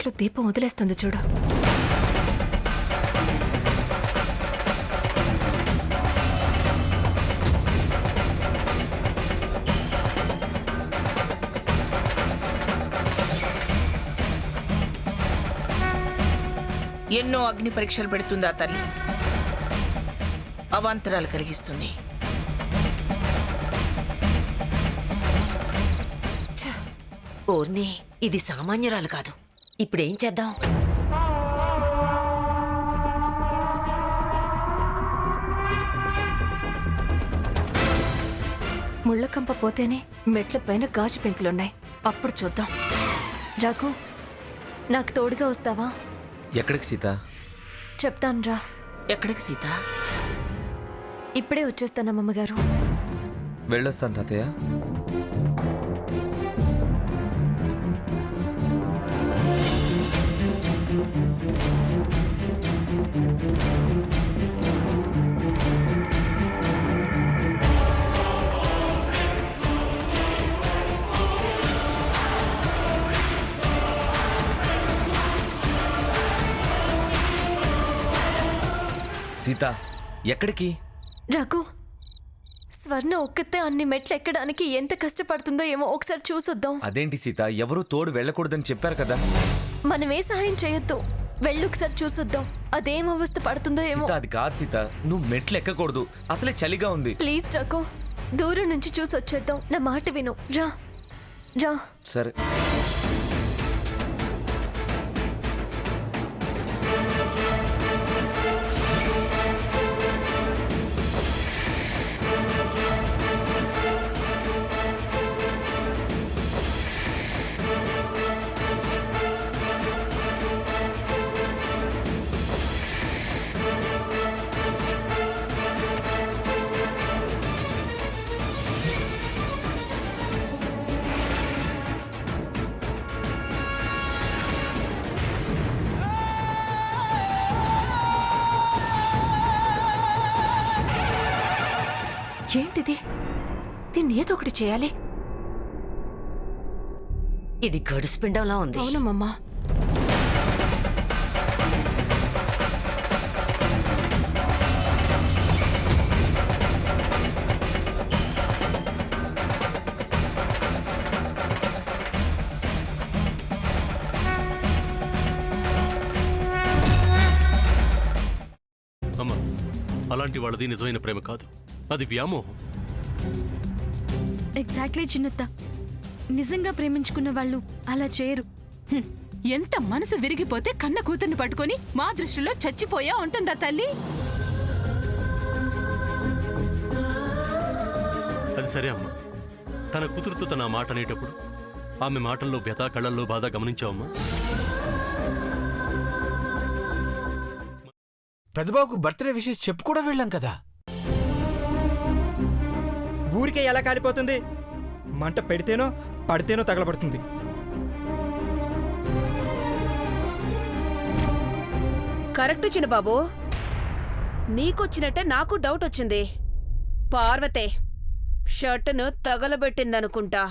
కాసేపట్లో దీపం వదిలేస్తుంది చూడు. ఎన్నో అగ్ని పరీక్షలు పెడుతుంది ఆ తల్లి, అవాంతరాలు కలిగిస్తుంది. ఓర్ని, ఇది సామాన్యురాలు కాదు. ఇప్పుడేం చేద్దాం? ముళ్ళకంప పోతేనే మెట్ల పైన గాజు పెంకులున్నాయి. అప్పుడు చూద్దాం. రఘు, నాకు తోడుగా వస్తావా? ఎక్కడికి సీత? చెప్తాను రా. ఎక్కడికి సీత? ఇప్పుడే వచ్చేస్తానమ్మగారు. వెళ్ళొస్తాను తాతయ్య. సీత, ఎక్కడికి? రఘు, స్వర్ణ ఒక్కతే అన్ని మెట్లు ఎక్కడానికి ఎంత కష్టపడుతుందో ఏమో ఒకసారి చూసొద్దాం. అదేంటి సీత, ఎవరూ తోడు వెళ్ళకూడదని చెప్పారు కదా. మనమే సహాయం చేయొద్దు. వెళ్ళొకసారి చూసొద్దాం. అదేం అవస్థ పడుతుందో ఏమో. సీత, అది కాదు సీత, నువ్వు మెట్లు ఎక్కకూడదు. అసలే చలిగా ఉంది. ప్లీజ్ రఘు, దూరం నుంచి చూసొచ్చేద్దాం. నా మాట విను. రా రా. సరే. ఏంటిది? దీన్ని ఏదో ఒకటి చేయాలి. ఇది గడుసు పిండంలా ఉంది. అవునమ్మా. అమ్మా, అలాంటి వాళ్ళది నిజమైన ప్రేమ కాదు, అది వ్యామోహం. ఎగ్జాక్ట్లీ చిన్నత్త. నిజంగా ప్రేమించుకున్న వాళ్ళు అలా చేయరు. ఎంత మనసు విరిగిపోతే కన్న కూతుర్ని పట్టుకొని మా దృష్టిలో చచ్చిపోయా ఉంటుందా తల్లి? అది సరే అమ్మా, తన కూతురుతో తన మాట అనేటప్పుడు ఆమె మాటల్లో వ్యథ, కళ్ళల్లో బాధ గమనించావమ్మా? పెద్దబాబుకు బర్త్డే విషెస్ చెప్పు కూడా వెళ్ళాం కదా. ఊరికే ఎలా కాలిపోతుంది? మంట పెడితేనో పడితేనో తగలబడుతుంది. కరెక్ట్ చిన్నబాబు, నీకొచ్చినట్టే నాకు డౌట్ వచ్చింది. పార్వతే షర్టును తగలబెట్టిందనుకుంటా.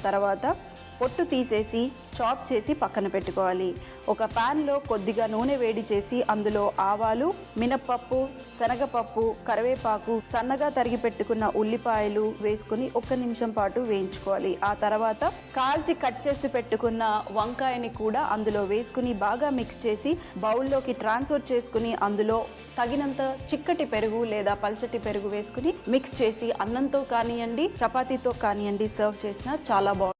తర్వాత పొట్టు తీసేసి చాప్ చేసి పక్కన పెట్టుకోవాలి. ఒక ప్యాన్లో కొద్దిగా నూనె వేడి చేసి అందులో ఆవాలు, మినప్పప్పు, శనగపప్పు, కరివేపాకు, సన్నగా తరిగి పెట్టుకున్న ఉల్లిపాయలు వేసుకుని 1 నిమిషం పాటు వేయించుకోవాలి. ఆ తర్వాత కాల్చి కట్ చేసి పెట్టుకున్న వంకాయని కూడా అందులో వేసుకుని బాగా మిక్స్ చేసి బౌల్లోకి ట్రాన్స్ఫర్ చేసుకుని అందులో తగినంత చిక్కటి పెరుగు లేదా పల్చటి పెరుగు వేసుకుని మిక్స్ చేసి అన్నంతో కానివ్వండి, చపాతీతో కానివ్వండి సర్వ్ చేసినా చాలా బాగుంటుంది.